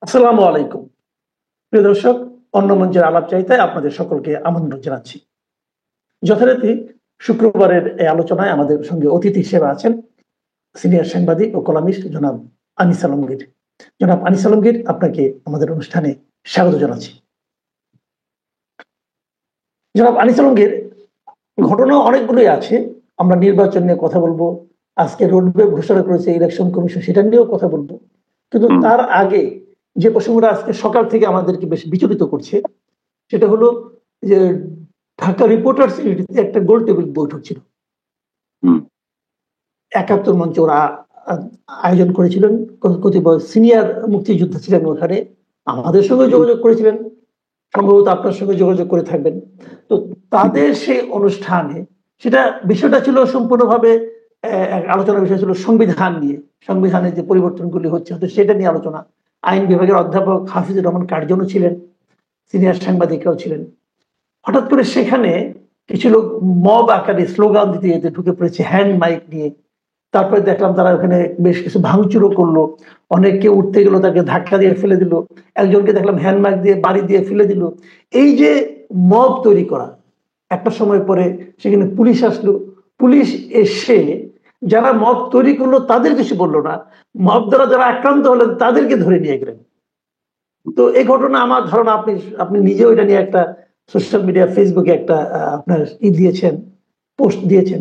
আসসালামু আলাইকুম। প্রিয় দর্শক, অন্য মঞ্চের আলাপ চাইতায় আপনাদের সকলকে আমন্ত্রণ জানাচ্ছি। যথারীতি শুক্রবারের এই আলোচনায় আমাদের সঙ্গে অতিথি হিসেবে আছেন সিনিয়র সাংবাদিক ও কলামিস্ট জনাব আনিস আলমগীর। জনাব আনিস আলমগীর, আপনাকে আমাদের অনুষ্ঠানে স্বাগত জানাচ্ছি। জনাব আনিস আলমগীর, ঘটনা অনেকগুলোই আছে। আমরা নির্বাচন নিয়ে কথা বলবো, আজকে রোডম্যাপ ঘোষণা করেছে ইলেকশন কমিশন, সেটা নিয়েও কথা বলবো। কিন্তু তার আগে যে প্রসঙ্গটা আজকে সকাল থেকে আমাদেরকে বেশ বিচলিত করছে, সেটা হলো যে ঢাকা রিপোর্টার্স ইউনিটিতে একটা গোল টেবিল বৈঠক ছিল। ৭১ মঞ্চে ওরা আয়োজন করেছিলেন, কতিপয় সিনিয়র মুক্তিযোদ্ধা ছিলেন ওখানে, আমাদের সঙ্গে যোগাযোগ করেছিলেন, সম্ভবত আপনার সঙ্গে যোগাযোগ করে থাকবেন। তো তাদের সেই অনুষ্ঠানে সেটা বিষয়টা ছিল সম্পূর্ণভাবে আলোচনার বিষয় ছিল সংবিধান নিয়ে, সংবিধানের যে পরিবর্তনগুলি হচ্ছে সেটা নিয়ে আলোচনা। আইন বিভাগের অধ্যাপক হাফিজুর রহমান কার্জনও ছিলেন, সিনিয়র সাংবাদিকরাও ছিলেন। হঠাৎ করে সেখানে কিছু লোক মব আকারে স্লোগান দিতে যেতে ঢুকে পড়েছে হ্যান্ড মাইক নিয়ে। তারপরে দেখলাম তারা ওখানে বেশ কিছু ভাঙচুরও করলো, অনেককে উঠতে গেল তাকে ধাক্কা দিয়ে ফেলে দিল, একজনকে দেখলাম হ্যান্ড মাইক দিয়ে বাড়ি দিয়ে ফেলে দিল। এই যে মব তৈরি করা, একটা সময় পরে সেখানে পুলিশ আসলো, পুলিশ এসে যারা মব তৈরি করলো তাদের কিছু বললো না, মব দ্বারা যারা আক্রান্ত হলেন তাদেরকে ধরে নিয়ে গেলেন। তো এই ঘটনা আমার ধারণা আপনি আপনি নিজেও এটা নিয়ে একটা সোশ্যাল মিডিয়া ফেসবুকে একটা আপনার দিয়েছেন, পোস্ট দিয়েছেন।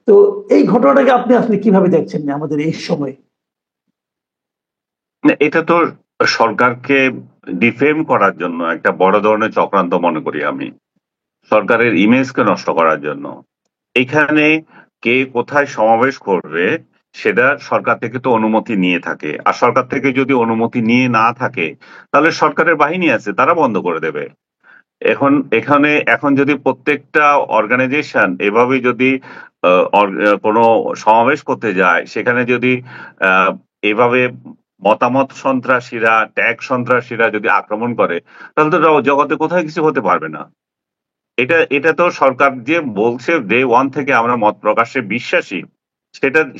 তো এই ঘটনাটাকে আপনি আসলে কিভাবে দেখছেন আমাদের এই সময়ে? এটা তো সরকারকে ডিফেম করার জন্য একটা বড় ধরনের চক্রান্ত মনে করি আমি, সরকারের ইমেজকে নষ্ট করার জন্য। এখানে কে কোথায় সমাবেশ করবে সেটা সরকার থেকে তো অনুমতি নিয়ে থাকে, আর সরকার থেকে যদি অনুমতি নিয়ে না থাকে তাহলে সরকারের বাহিনী আছে, তারা বন্ধ করে দেবে। এখন যদি প্রত্যেকটা অর্গানাইজেশন এভাবে যদি কোনো সমাবেশ করতে যায়, সেখানে যদি এভাবে মতামত সন্ত্রাসীরা, ট্যাগ সন্ত্রাসীরা যদি আক্রমণ করে, তাহলে তো জগতে কোথায় কিছু হতে পারবে না। এটা তো সরকার যে বলছে ডে ওয়ান থেকে আমরা মত প্রকাশে বিশ্বাসী,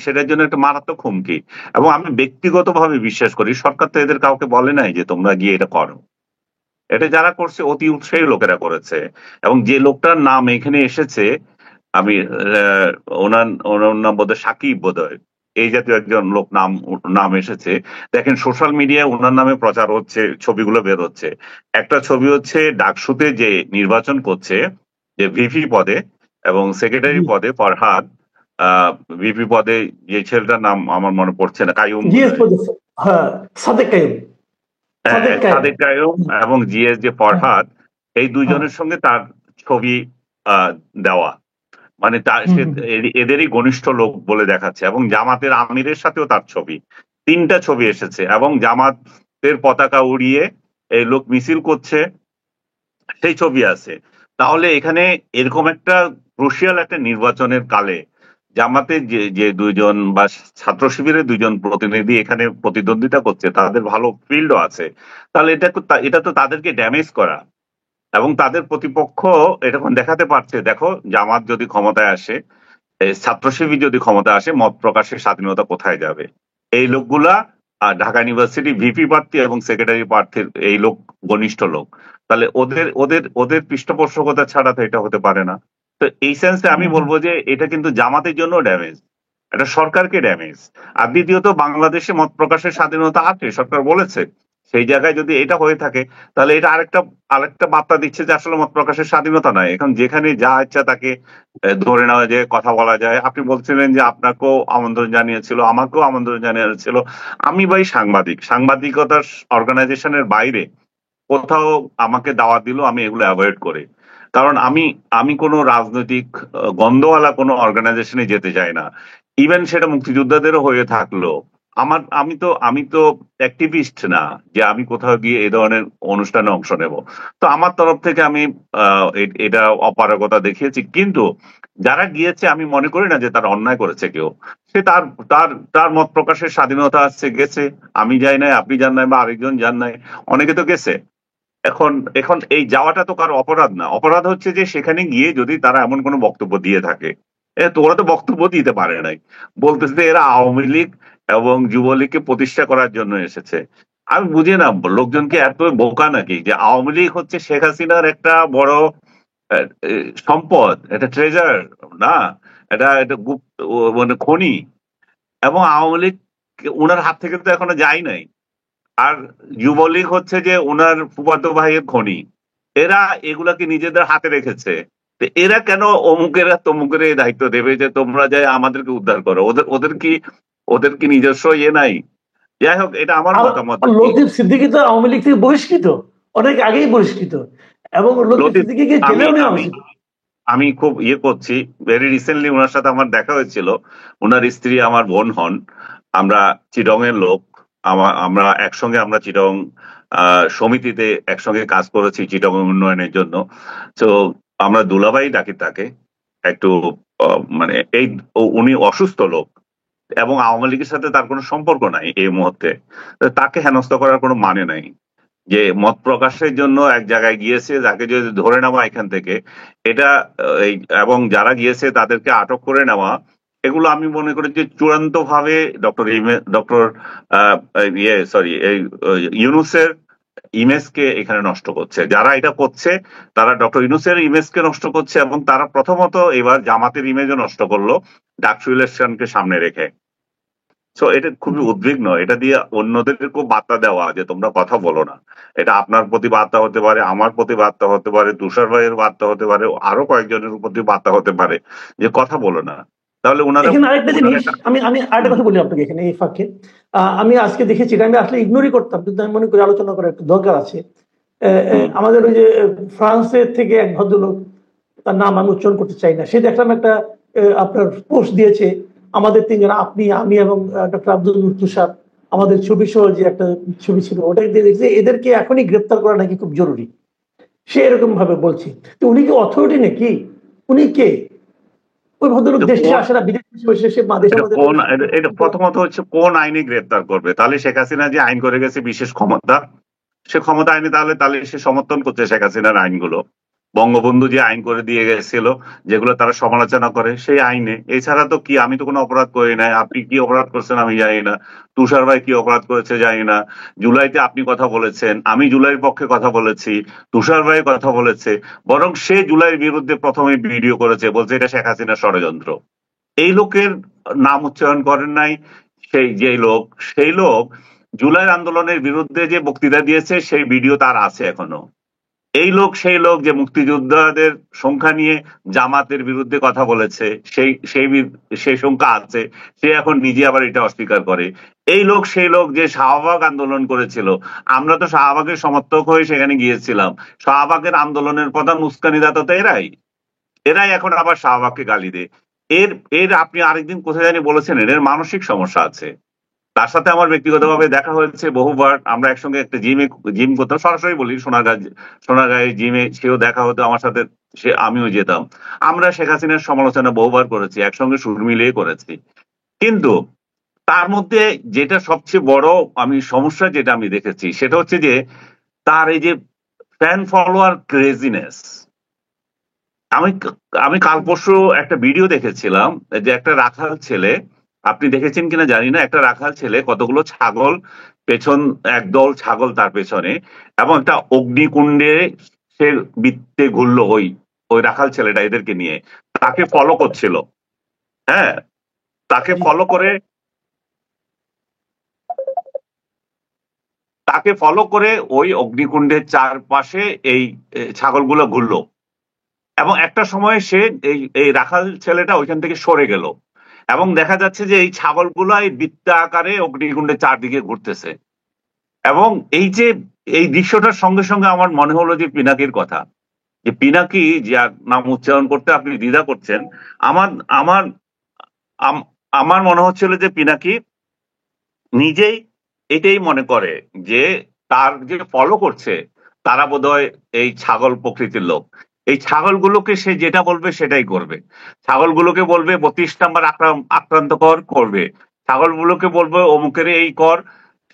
সেটার জন্য একটা মারাত্মক হুমকি। এবং আমি ব্যক্তিগতভাবে বিশ্বাস করি সরকার তো এদের কাউকে বলে নাই যে তোমরা গিয়ে এটা করো। এটা যারা করছে অতি উৎসাহী লোকেরা করেছে। এবং যে লোকটার নাম এখানে এসেছে, আমি ওনার ওনার নাম বোধহয় সাকিব, বোধহয় এই জাতীয় একজন লোক নাম এসেছে। দেখেন সোশ্যাল মিডিয়ায় ওনার নামে প্রচার হচ্ছে, ছবিগুলো বের হচ্ছে। একটা ছবি হচ্ছে ডাকসুতে যে নির্বাচন করছে, যে ভিপি পদে এবং সেক্রেটারি পদে ফরহাদ, ভিপি পদে যে ছেলেটার নাম আমার মনে পড়ছে না, কাইয়ুম, সাদেক কাইয়ুম, সাদেক কাইয়ুম এবং জিএস যে ফরহাদ, এই দুইজনের সঙ্গে তার ছবি দেওয়া, মানে এদেরই ঘনিষ্ঠ লোক বলে দেখাচ্ছে। এবং জামাতের আমিরের সাথেও তার ছবি, তিনটা ছবি এসেছে। এবং জামাতের পতাকা উড়িয়ে এই লোক মিছিল করছে, সেই ছবি আছে। তাহলে এখানে এরকম একটা ক্রুশিয়াল একটা নির্বাচনের কালে জামাতের যে দুইজন বা ছাত্র শিবিরের দুইজন প্রতিনিধি এখানে প্রতিদ্বন্দ্বিতা করছে, তাদের ভালো ফিল্ডও আছে, তাহলে এটা তো তাদেরকে ড্যামেজ করা। এবং তাদের প্রতিপক্ষ এরকম দেখাতে পারছে, দেখো জামাত যদি ক্ষমতায় আসে, ছাত্র শিবির যদি ক্ষমতায় আসে, মত প্রকাশের স্বাধীনতা কোথায় যাবে। এই লোকগুলা ঢাকা ইউনিভার্সিটি ভিপি প্রার্থী এবং সেক্রেটারি প্রার্থীর এই লোক ঘনিষ্ঠ লোক। তাহলে ওদের ওদের ওদের পৃষ্ঠপোষকতা ছাড়া তো এটা হতে পারে না। তো এই সেন্সে আমি বলবো যে এটা কিন্তু জামাতের জন্য ড্যামেজ, এটা সরকারকে ড্যামেজ। আর দ্বিতীয়ত বাংলাদেশে মত প্রকাশের স্বাধীনতা আছে, সরকার বলেছে। সেই জায়গায় যদি এটা হয়ে থাকে, তাহলে এটা আরেকটা বার্তা দিচ্ছে যে আসলে মত প্রকাশের স্বাধীনতা নাই, এখন যেখানে যা ইচ্ছা তাকে ধরে নেওয়া যায়, কথা বলা যায়। আপনি বলছিলেন যে আপনাকেও আমন্ত্রণ জানিয়েছিল, আমাকেও আমন্ত্রণ জানিয়েছিল। আমি ভাই সাংবাদিকতার অর্গানাইজেশনের বাইরে কোথাও আমাকে দাওয়াত দিল, আমি এগুলো অ্যাভয়েড করি। কারণ আমি কোনো রাজনৈতিক গন্ধওয়ালা কোনো অর্গানাইজেশনে যেতে চাই না। ইভেন সেটা মুক্তিযোদ্ধাদেরও হয়ে থাকলো। আমি তো অ্যাক্টিভিস্ট না যে আমি কোথাও গিয়ে এই ধরনের অনুষ্ঠানে অংশ নেব। তো আমার তরফ থেকে আমি এটা অপারগতা দেখিয়েছি। কিন্তু যারা গিয়েছে আমি মনে করি না যে তারা অন্যায় করেছে কেউ। সে তার তার তার মত প্রকাশের স্বাধীনতা আছে, গেছে। আমি যাই নাই, আপনি যান নাই, বা আরেকজন যান নাই, অনেকে তো গেছে। এখন এখন এই যাওয়াটা তো কারো অপরাধ না। অপরাধ হচ্ছে যে সেখানে গিয়ে যদি তারা এমন কোনো বক্তব্য দিয়ে থাকে, তো ওরা তো বক্তব্য দিতে পারে নাই, বলতেছে যে এরা আওয়ামী লীগ এবং যুবলীগকে প্রতিষ্ঠা করার জন্য এসেছে। আমি বুঝি না লোকজনকে এত বোকা নাকি যে আওয়ামী লীগ হচ্ছে শেখ হাসিনার একটা বড় সম্পদ, এটা ট্রেজার না, এটা এটা গুপ্ত মানে খনি। এবং আওয়ামী লীগ উনার হাত থেকে তো এখনো যায় নাই। আর যুবলীগ হচ্ছে যে ওনার ফুফাতো ভাইয়ের খনি। এরা এগুলাকে নিজেদের হাতে রেখেছে। তো এরা কেন অমুকেরা তমুকের এই দায়িত্ব দেবে যে তোমরা যাই আমাদেরকে উদ্ধার করো? ওদের কি নিজস্ব ইয়ে নাই? যাই হোক, এটা আমার মতামত আর কি। লতিফ সিদ্দিকী তো আওয়ামী লীগ থেকে বহিষ্কৃত, অনেক আগেই বহিষ্কৃত, এবং লতিফ লতিফ, সিদ্দিকীকে আমি জেলেও নেওয়া আমি হয়েছিল। আমি খুব ইয়ে করছি, ভেরি রিসেন্টলি ওনার সাথে আমার দেখা হয়েছিল। ওনার স্ত্রী আমার বোন হন। আমরা চিটং এর লোক। আমরা একসঙ্গে আমরা চিটং সমিতিতে একসঙ্গে কাজ করেছি চিটং উন্নয়নের জন্য। তো আমরা দুলাভাই ডাকি তাকে। একটু মানে উনি অসুস্থ লোক এবং আওয়ামী লীগের সাথে তার কোনো সম্পর্ক নাই এই মুহূর্তে। তো তাকে হেনস্থা করার কোনো মানে নাই। যে মত প্রকাশের জন্য এক জায়গায় গিয়েছে, তাকে যদি ধরে নেওয়া এখান থেকে, এটা এবং যারা গিয়েছে তাদেরকে আটক করে নেওয়া, এগুলো আমি মনে করি যে চূড়ান্ত ভাবে ডক্টর ইউনূসের ইমেজকে এখানে নষ্ট করছে। যারা এটা করছে তারা ডক্টর ইউনূসের ইমেজকে নষ্ট করছে, এবং তারা প্রথমত এবার জামাতের ইমেজও নষ্ট করলো ডাকসু ইলেকশনকে সামনে রেখে। সো এটা খুবই উদ্বিগ্ন। এটা দিয়ে অন্যদেরকেও বার্তা দেওয়া যে তোমরা কথা বলো না। এটা আপনার প্রতি বার্তা হতে পারে, আমার প্রতি বার্তা হতে পারে, তুষার ভাইয়ের বার্তা হতে পারে, আরো কয়েকজনের প্রতি বার্তা হতে পারে যে কথা বলো না। তাহলে ওনারা এখানে আরেকটা জিনিস, আমি আমি আরেকটা কথা বলি আপনাকে এখানে এই ফাঁকে। আমি আজকে দেখেছি, এটা আমি আসলে ইগনোরই করতাম, কিন্তু আমি মনে করি আলোচনা করার একটু দরকার আছে। আমাদের ওই যে ফ্রান্সের থেকে এক ভদ্রলোক, তার নাম আমি উচ্চারণ করতে চাই না, সে দেখলাম একটা আপনার পোস্ট দিয়েছে, আমাদের তিনজন, আপনি, আমি এবং ডক্টর আব্দুল তুষার, আমাদের ছবি সহ যে একটা ছবি ছিল, ওটা দিয়ে দেখছে এদেরকে এখনই গ্রেপ্তার করা নাকি খুব জরুরি। সে এরকম ভাবে বলছে। তো উনি কি অথরিটি নাকি? উনি কে? ওই ভদ্রলোক দেশে আসে না, বিদেশে বসে সে দেশের মধ্যে এটা প্রথমত হচ্ছে কোন আইনে গ্রেপ্তার করবে? তাহলে শেখ হাসিনা যে আইন করে গেছে বিশেষ ক্ষমতা, সে ক্ষমতা আইনে তাহলে সে সমর্থন করছে শেখ হাসিনার আইনগুলো। বঙ্গবন্ধু যে আইন করে দিয়ে গেছিল, যেগুলো তারা সমালোচনা করে, সেই আইনে। এছাড়া তো কি, আমি তো কোনো অপরাধ করি নাই। আপনি কি অপরাধ করছেন আমি জানি না, তুষার ভাই কি অপরাধ করেছে জানি না। জুলাইতে আপনি কথা বলেছেন, আমি জুলাইয়ের পক্ষে কথা বলেছি, তুষার ভাই কথা বলেছে। বরং সে জুলাইয়ের বিরুদ্ধে প্রথমে ভিডিও করেছে, বলছে এটা শেখ হাসিনার ষড়যন্ত্র। এই লোকের নাম উচ্চারণ করেন নাই। সেই লোক জুলাই আন্দোলনের বিরুদ্ধে যে বক্তৃতা দিয়েছে সেই ভিডিও তার আছে এখনো। এই লোক সেই লোক যে মুক্তিযোদ্ধাদের সংখ্যা নিয়ে জামাতের বিরুদ্ধে কথা বলেছে, সেই সংখ্যা আছে, সে এখন নিজে আবার এটা অস্বীকার করে। এই লোক সেই লোক যে শাহবাগ আন্দোলন করেছিল, আমরা তো শাহবাগের সমর্থক হয়ে সেখানে গিয়েছিলাম। শাহবাগের আন্দোলনের প্রধান উস্কানিদাতা তো এরাই এখন আবার শাহবাগকে গালি দেয়। এর এর আপনি আরেকদিন কোথায় জানি বলেছেন এর মানসিক সমস্যা আছে। তার সাথে আমার ব্যক্তিগতভাবে দেখা হয়েছে বহুবার। আমরা একসঙ্গে একটা জিম করতাম, সরাসরি বলি, সোনারগাঁয়ে জিমে সেও দেখা হতো আমার সাথে, আমিও যেতাম। আমরা শেখ হাসিনার সমালোচনা বহুবার করেছি, একসঙ্গে সুর মিলিয়ে করেছি। কিন্তু তার মধ্যে যেটা সবচেয়ে বড় সমস্যা যেটা আমি দেখেছি, সেটা হচ্ছে যে তার এই যে ফ্যান ফলোয়ার ক্রেজিনেস। আমি আমি কাল পরশু একটা ভিডিও দেখেছিলাম, যে একটা রাখাল ছেলে, আপনি দেখেছেন কিনা জানি না, একটা রাখাল ছেলে কতগুলো ছাগল, একদল ছাগল তার পেছনে, এবং একটা অগ্নিকুণ্ডে সে বৃত্তে ঘুরলো, ওই ওই রাখাল ছেলেটা এদেরকে নিয়ে তাকে ফলো করছিল। হ্যাঁ, তাকে ফলো করে ওই অগ্নিকুণ্ডের চারপাশে এই ছাগলগুলো ঘুরলো। এবং একটা সময় সে এই রাখাল ছেলেটা ওইখান থেকে সরে গেল, এবং দেখা যাচ্ছে যে এই ছাগলগুলো এই বৃত্ত আকারে অগ্নিকুণ্ডের চারদিকে ঘুরতেছে। এবং এই দৃশ্যটার সঙ্গে সঙ্গে আমার মনে হলো যে পিনাকির কথা, যে পিনাকি, যার নাম উচ্চারণ করতে আপনি দ্বিধা করছেন, আমার আমার আমার মনে হচ্ছিল যে পিনাকি নিজেই এটাই মনে করে যে তার যে ফলো করছে তারা বোধহয় এই ছাগল প্রকৃতির লোক। এই ছাগলগুলোকে সে যেটা বলবে সেটাই করবে। ছাগলগুলোকে বলবে 32 নাম্বার আক্রান্ত করবে। ছাগলগুলোকে বলবে অমুকের এই কর,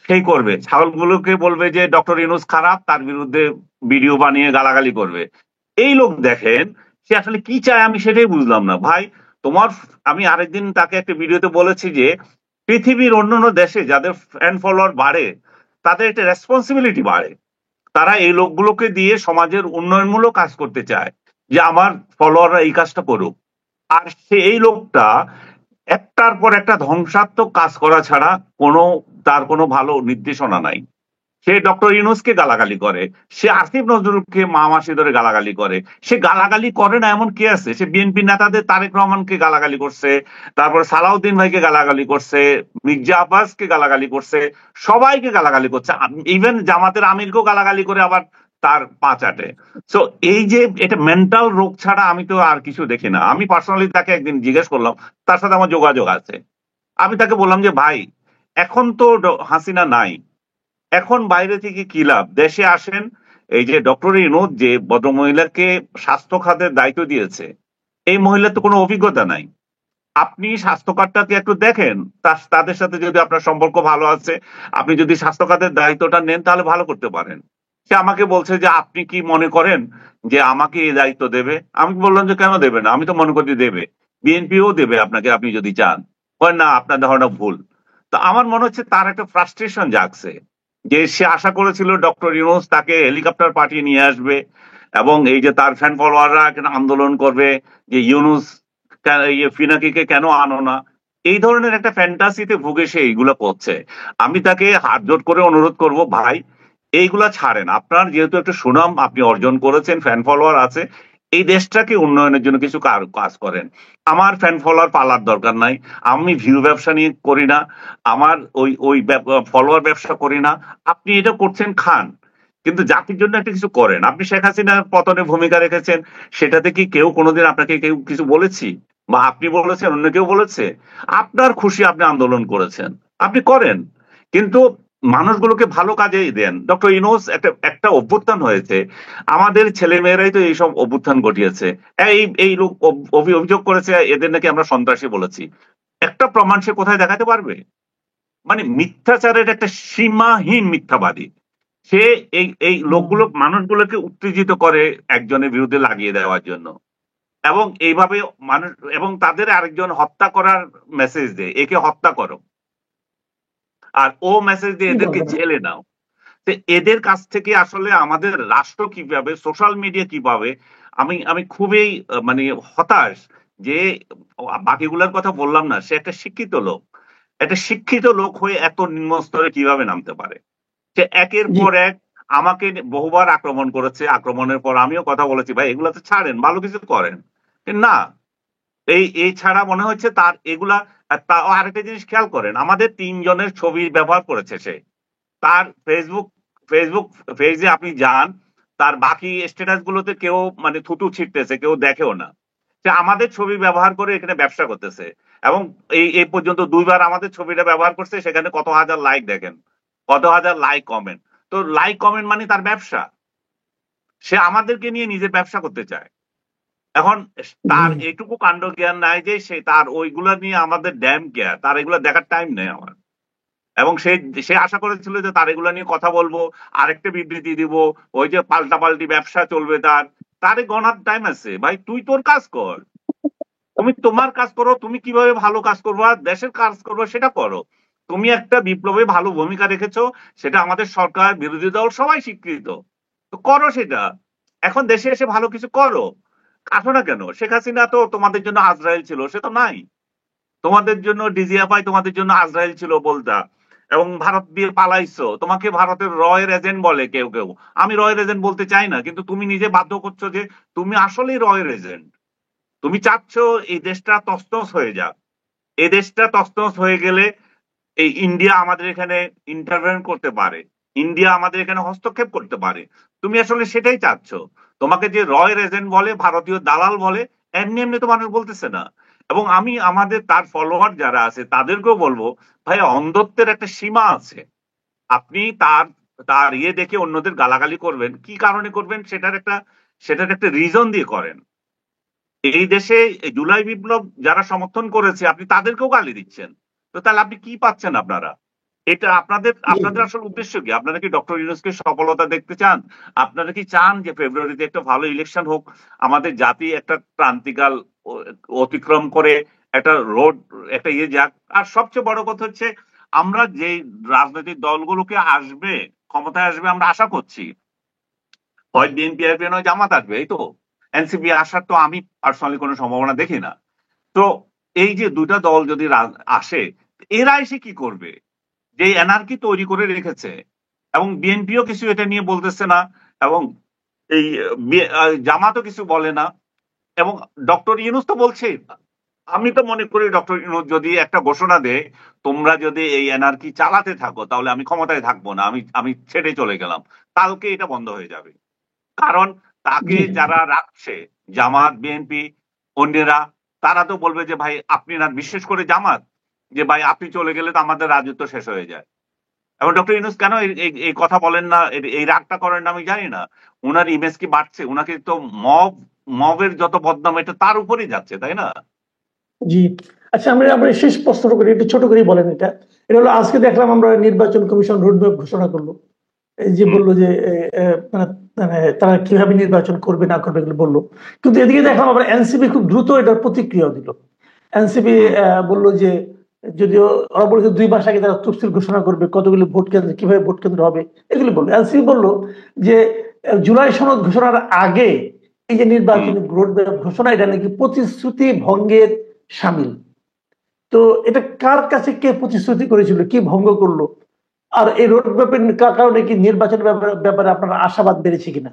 সেই করবে। ছাগলগুলোকে বলবে যে ডক্টর ইউনূস খারাপ, তার বিরুদ্ধে ভিডিও বানিয়ে গালাগালি করবে। এই লোক দেখেন সে আসলে কি চায়, আমি সেটাই বুঝলাম না ভাই। আমি আরেকদিন তাকে একটা ভিডিওতে বলেছি যে পৃথিবীর অন্যান্য দেশে যাদের ফ্যান ফলোয়ার বাড়ে, তাদের একটা রেসপন্সিবিলিটি বাড়ে। তারা এই লোকগুলোকে দিয়ে সমাজের উন্নয়নমূলক কাজ করতে চায়, যে আমার ফলোয়াররা এই কাজটা করুক। আর সেই লোকটা একটার পর একটা ধ্বংসাত্মক কাজ করা ছাড়া তার কোনো ভালো নির্দেশনা নাই। সে ডক্টর ইউনূসকে গালাগালি করে, সে আসিফ নজরুলকে মা মাসি ধরে গালাগালি করে। সে গালাগালি করে না এমন কে আছে? সে বিএনপি নেতাদের তারেক রহমানকে গালাগালি করছে, তারপর সালাউদ্দিন ভাইকে গালাগালি করছে, মির্জা আব্বাসকে গালাগালি করছে, সবাইকে গালাগালি করছে, ইভেন জামাতের আমিরকেও গালাগালি করে আবার তার পা চাটে। সো এই যে এটা মেন্টাল রোগ ছাড়া আমি তো আর কিছু দেখি না। আমি পার্সোনালি তাকে একদিন জিজ্ঞেস করলাম, তার সাথে আমার যোগাযোগ আছে। আমি তাকে বললাম যে ভাই, এখন তো হাসিনা নাই, এখন বাইরে থেকে কি লাভ? দেশে আসেন। এই যে ডক্টর ইউনূস যে ভদ্রমহিলাকে স্বাস্থ্য খাতের দায়িত্ব দিয়েছে, এই মহিলার তো কোনো অভিজ্ঞতা নাই। আপনি স্বাস্থ্য খাতটাকে একটু দেখেন, তাদের সাথে যদি আপনার সম্পর্ক ভালো আছে, আপনি যদি স্বাস্থ্য খাতের দায়িত্বটা নেন তাহলে ভালো করতে পারেন। সে আমাকে বলছে যে আপনি কি মনে করেন যে আমাকে এই দায়িত্ব দেবে? আমি বললাম যে কেন দেবে না, আমি তো মনে করি দেবে, বিএনপিও দেবে আপনাকে, আপনি যদি চান। না, আপনার ধারণা ভুল। তো আমার মনে হচ্ছে তার একটা ফ্রাস্ট্রেশন জাগছে, যে সে আশা করেছিল ডক্টর ইউনূস তাকে হেলিকপ্টার পাঠিয়ে নিয়ে আসবে, এবং এই যে তার ফ্যান ফলোয়াররা আন্দোলন করবে যে ইউনূস ফিনাকিকে কেন আনো না। এই ধরনের একটা ফ্যান্টাসিতে ভুগে সে এইগুলো করছে। আমি তাকে হাত জোট করে অনুরোধ করব, ভাই এইগুলা ছাড়েন। আপনার যেহেতু একটা সুনাম আপনি অর্জন করেছেন, ফ্যান ফলোয়ার আছে, এই দেশটাকে উন্নয়নের জন্য কিছু কাজ করেন। আমার ফ্যান ফলোয়ার পালার দরকার নাই। আমি ভিউ ব্যবসা নিয়ে করি না, আমার ওই ফলোয়ার ব্যবসা করি না। আপনি এটা করছেন, খান, কিন্তু জাতির জন্য একটা কিছু করেন। আপনি শেখ হাসিনার পতনে ভূমিকা রেখেছেন, সেটাতে কি কেউ কোনোদিন আপনাকে কেউ কিছু বলেছি? বা আপনি বলেছেন, অন্য কেউ বলেছে? আপনার খুশি আপনি আন্দোলন করেছেন, আপনি করেন, কিন্তু মানুষগুলোকে ভালো কাজেই দেন। ডক্টর ইউনূস একটা অভ্যুত্থান হয়েছে, আমাদের ছেলে মেয়েরাই তো এইসব অভ্যুত্থান ঘটিয়েছে। এই লোক অভিযোগ করেছে এদের নাকি আমরা সন্ত্রাসী বলেছি। একটা প্রমাণ সে কোথায় দেখাতে পারবে? মানে মিথ্যাচারের একটা সীমাহীন মিথ্যাবাদী সে। এই লোকগুলো মানুষগুলোকে উত্তেজিত করে একজনের বিরুদ্ধে লাগিয়ে দেওয়ার জন্য, এবং এইভাবে মানুষ এবং তাদের আরেকজন হত্যা করার মেসেজ দেয়, একে হত্যা করো, আর ও মেসেজ দিয়ে এদেরকে জেলে নাও। তো এদের কাছ থেকে আসলে আমাদের রাষ্ট্র কিভাবে, সোশ্যাল মিডিয়া কিভাবে, আমি খুবই মানে হতাশ যে বাকিগুলোর কথা বললাম না, সে একটা শিক্ষিত লোক, একটা শিক্ষিত লোক হয়ে এত নিম্ন স্তরে কিভাবে নামতে পারে? সে একের পর এক আমাকে বহুবার আক্রমণ করেছে। আক্রমণের পর আমিও কথা বলেছি, ভাই এগুলা তো ছাড়েন, ভালো কিছু করেন। না, এই ছাড়া মনে হচ্ছে তার এগুলা। আরেকটা জিনিস খেয়াল করেন, আমাদের 3 জনের ছবি ব্যবহার করেছে সে। তার ফেসবুক পেজে আপনি যান, তার বাকি স্ট্যাটাস গুলোতে কেউ মানে থুতু ছিটতেছে, কেউ দেখেও না। সে আমাদের ছবি ব্যবহার করে এখানে ব্যবসা করতেছে, এবং এই পর্যন্ত 2বার আমাদের ছবিটা ব্যবহার করছে, সেখানে কত হাজার লাইক দেখেন, কত হাজার লাইক কমেন্ট। তো লাইক কমেন্ট মানে তার ব্যবসা, সে আমাদেরকে নিয়ে নিজের ব্যবসা করতে চায়। এখন তার এইটুকু কাণ্ড জ্ঞান নাই যে সে তার ওইগুলা নিয়ে আমাদের ড্যাম কেয়ার, তার এগুলা দেখার টাইম নেই আমার। এবং সে আশা করেছিল যে তার এগুলা নিয়ে কথা বলবো, আরেকটা বিবৃতি দিব, ওই যে পাল্টাপাল্টি ব্যবসা চলবে তার গণার টাইম আছে? ভাই তুই তোর কাজ কর, তুমি তোমার কাজ করো, তুমি কিভাবে ভালো কাজ করবা, দেশের কাজ করবা সেটা করো। তুমি একটা বিপ্লবে ভালো ভূমিকা রেখেছো, সেটা আমাদের সরকার, বিরোধী দল সবাই স্বীকৃত, তো করো সেটা। এখন দেশে এসে ভালো কিছু করো, আসো না কেন? শেখ হাসিনা তো তোমাদের জন্য আজরাইল ছিল, সে তো নাই। তোমাদের জন্য ডিজিএফআই তোমাদের জন্য আজরাইল ছিল বলতা, এবং ভারত দিয়ে পালাইছো। তোমাকে ভারতের রয়ের এজেন্ট বলে কেউ কেউ, আমি রয়ের এজেন্ট বলতে চাই না, কিন্তু তুমি নিজে বাধ্য করছো যে তুমি আসলেই রয়ের এজেন্ট। তুমি চাচ্ছ এই দেশটা তছনছ হয়ে যাক। এই দেশটা তছনছ হয়ে গেলে এই ইন্ডিয়া আমাদের এখানে ইন্টারভেন করতে পারে, ইন্ডিয়া আমাদের এখানে হস্তক্ষেপ করতে পারে। তুমি আসলে সেটাই চাচ্ছ। তোমাকে যে রয়ের এজেন্ট বলে, ভারতীয় দালাল বলে, এমনি এমনি তো মানুষ বলতেছে না। এবং আমি আমাদের তার ফলোয়ার যারা আছে তাদেরকেও বলবো, ভাই অন্ধত্বের একটা সীমা আছে। আপনি তার তার ইয়ে দেখে অন্যদের গালাগালি করবেন, কি কারণে করবেন সেটার একটা রিজন দিয়ে করেন। এই দেশে জুলাই বিপ্লব যারা সমর্থন করেছে আপনি তাদেরকেও গালি দিচ্ছেন, তো তাহলে আপনি কি পাচ্ছেন? আপনারা এটা আপনাদের আসল উদ্দেশ্য কি? আপনারা কি ডক্টর ইউনূসকে সফলতা দেখতে চান? আপনারা কি চান যে ফেব্রুয়ারিতে একটা ভালো ইলেকশন হোক, আমাদের জাতি একটা ক্রান্তিকাল অতিক্রম করে একটা রোড, একটা ইয়ে যাক? আর সবচেয়ে বড় কথা হচ্ছে আমরা যে রাজনৈতিক দলগুলোকে আসবে, ক্ষমতায় আসবে আমরা আশা করছি, হয় বিএনপি আসবে নয় জামাত আসবে, এই তো। এনসিপি আসার তো আমি পার্সোনালি কোনো সম্ভাবনা দেখি না। তো এই যে দুটা দল যদি আসে, এরা এসে কি করবে? যে এনআরকি তৈরি করে রেখেছে, এবং বিএনপিও কিছু এটা নিয়ে বলতেছে না, এবং এই জামাতও কিছু বলে না, এবং ডক্টর ইউনূস তো বলছেই না। আমি তো মনে করি ডক্টর ইউনূস যদি একটা ঘোষণা দেয়, তোমরা যদি এই এনআরকি চালাতে থাকো তাহলে আমি ক্ষমতায় থাকবো না, আমি ছেড়ে চলে গেলাম, কালকে এটা বন্ধ হয়ে যাবে। কারণ তাকে যারা রাখছে, জামাত, বিএনপি, অন্যরা, তারা তো বলবে যে ভাই আপনি না, বিশেষ করে জামাত, যে ভাই আপনি চলে গেলে তো আমাদের রাজত্ব শেষ হয়ে যায়। এবং ডক্টর ইউনূস কেন এই কথা বলেন না, এই রাগটা করেন না আমি জানি না। উনার ইমেজ কি বাড়ছে? উনাকে তো মবের যত বদনাম এটা তার উপরেই যাচ্ছে, তাই না? জি, আচ্ছা আমরা শেষ প্রশ্ন করি, একটু ছোট করে বলেন। এটা এটা হলো আজকে দেখলাম আমরা নির্বাচন কমিশন রোডম্যাপ ঘোষণা করলো, এই যে বললো যে মানে মানে তারা কিভাবে নির্বাচন করবে না করবে এগুলো বললো। কিন্তু এদিকে দেখলাম আবার এনসিপি খুব দ্রুত এটার প্রতিক্রিয়া দিল। এনসিপি বললো যে, যদিও ওরা বলেছে 2 মাস আগে তারা তফসিল ঘোষণা করবে, কতগুলি ভোট কেন্দ্র, কিভাবে ভোট কেন্দ্র হবে এগুলো বললো। এনসিপি বললো যে জুলাই সনদ ঘোষণার আগে এই যে নির্বাচনী রোডম্যাপ ঘোষণা, এটা নাকি প্রতিশ্রুতি ভঙ্গের সামিল। তো এটা কার কাছে কে প্রতিশ্রুতি করেছিল, কি ভঙ্গ করলো, আর এই রোডম্যাপের কারণে কি নির্বাচনের ব্যাপারে আপনার আশাবাদ বেড়েছে কিনা?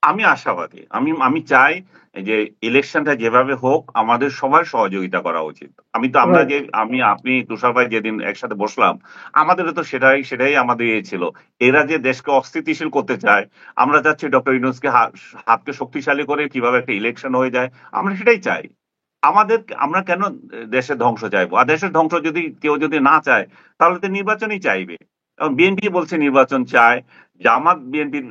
আমি আশাবাদী। আমি চাই যে ইলেকশনটা যেভাবে হোক আমাদের সবার সহযোগিতা করা উচিত। আমি তো আমরা রাইট। যে আমি আপনি তুষার ভাই যেদিন একসাথে বসলাম, আমাদেরও তো সেটাই আমাদের ইয়ে ছিল। এরা যে দেশকে অস্থিতিশীল করতে চায়, আমরা চাচ্ছি ডক্টর ইউনূসকে হাতকে শক্তিশালী করে কিভাবে একটা ইলেকশন হয়ে যায়, আমরা সেটাই চাই। আমরা কেন দেশের ধ্বংস চাইবো? আর দেশের ধ্বংস যদি কেউ যদি না চায়, তাহলে তো নির্বাচনই চাইবে। এবং বিএনপি বলছে নির্বাচন চায়, জামাত বিএনপির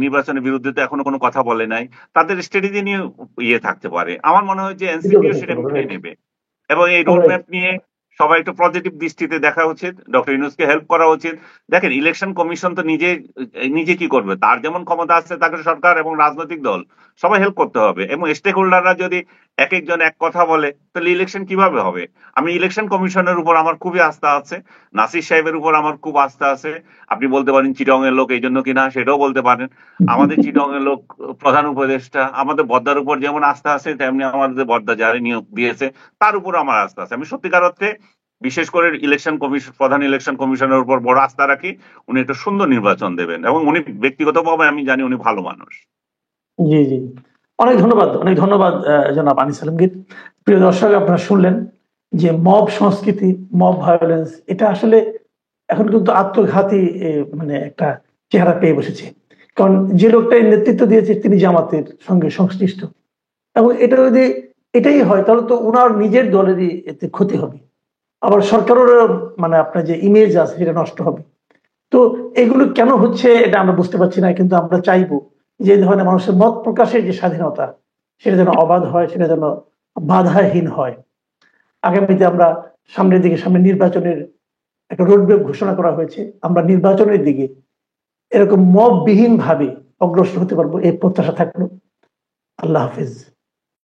নির্বাচনের বিরুদ্ধে তো এখনো কোনো কথা বলে নাই। তাদের স্ট্র্যাটেজি নিয়ে ইয়ে থাকতে পারে। আমার মনে হয় যে এনসিপিও সেটা মিলিয়ে নেবে, এবং এই রোড ম্যাপ নিয়ে সবাই একটু পজিটিভ দৃষ্টিতে দেখা উচিত, ডক্টর ইউনূসকে হেল্প করা উচিত। দেখেন ইলেকশন কমিশন তো নিজে নিজে কি করবে? তার যেমন ক্ষমতা আছে, তাকে সরকার এবং রাজনৈতিক দল সবাই হেল্প করতে হবে, এবং স্টেক হোল্ডাররা যদি এক একজন এক কথা বলে তাহলে ইলেকশন কিভাবে হবে? আমি ইলেকশন কমিশনের উপর আমার খুবই আস্থা আছে, নাসির সাহেবের উপর আমার খুব আস্থা আছে। আপনি বলতে পারেন চিটং এর লোক এই জন্য কিনা, সেটাও বলতে পারেন। আমাদের চিটং এর লোক প্রধান উপদেষ্টা, আমাদের বদ্দার উপর যেমন আস্থা আছে, তেমনি আমাদের বদ্দা যারা নিয়োগ দিয়েছে তার উপর আমার আস্থা আছে। আমি সত্যিকার অর্থে বিশেষ করে ইলেকশন কমিশন, প্রধান ইলেকশন কমিশনের উপর বড় আস্থা রাখি। উনি একটা সুন্দর নির্বাচন দেবেন, এবং উনি ব্যক্তিগতভাবে আমি জানি উনি ভালো মানুষ। জি জি, অনেক ধন্যবাদ, অনেক ধন্যবাদ জনাব আনিস আলমগীর। প্রিয় দর্শক, আপনারা শুনলেন যে মব সংস্কৃতি, মব ভায়োলেন্স, এটা আসলে এখন কিন্তু আত্মঘাতী মানে একটা চেহারা পেয়ে বসেছে। কারণ যে লোকটা এই নেতৃত্ব দিয়েছে তিনি জামাতের সঙ্গে সংশ্লিষ্ট, এবং এটা যদি এটাই হয় তাহলে তো ওনার নিজের দলেরই এতে ক্ষতি হবে, আবার সরকারেরও মানে আপনার যে ইমেজ আছে সেটা নষ্ট হবে। তো এগুলো কেন হচ্ছে এটা আমরা বুঝতে পারছি না, কিন্তু আমরা চাইবো যে এই ধরনের মানুষের মত প্রকাশের যে স্বাধীনতা, সেটা যেন অবাধ হয়, সেটা যেন বাধাহীন হয়। আগামীতে আমরা সামনে নির্বাচনের একটা রোডম্যাপ ঘোষণা করা হয়েছে, আমরা নির্বাচনের দিকে এরকম মববিহীন ভাবে অগ্রসর হতে পারবো, এই প্রত্যাশা থাকলো। আল্লাহ হাফিজ।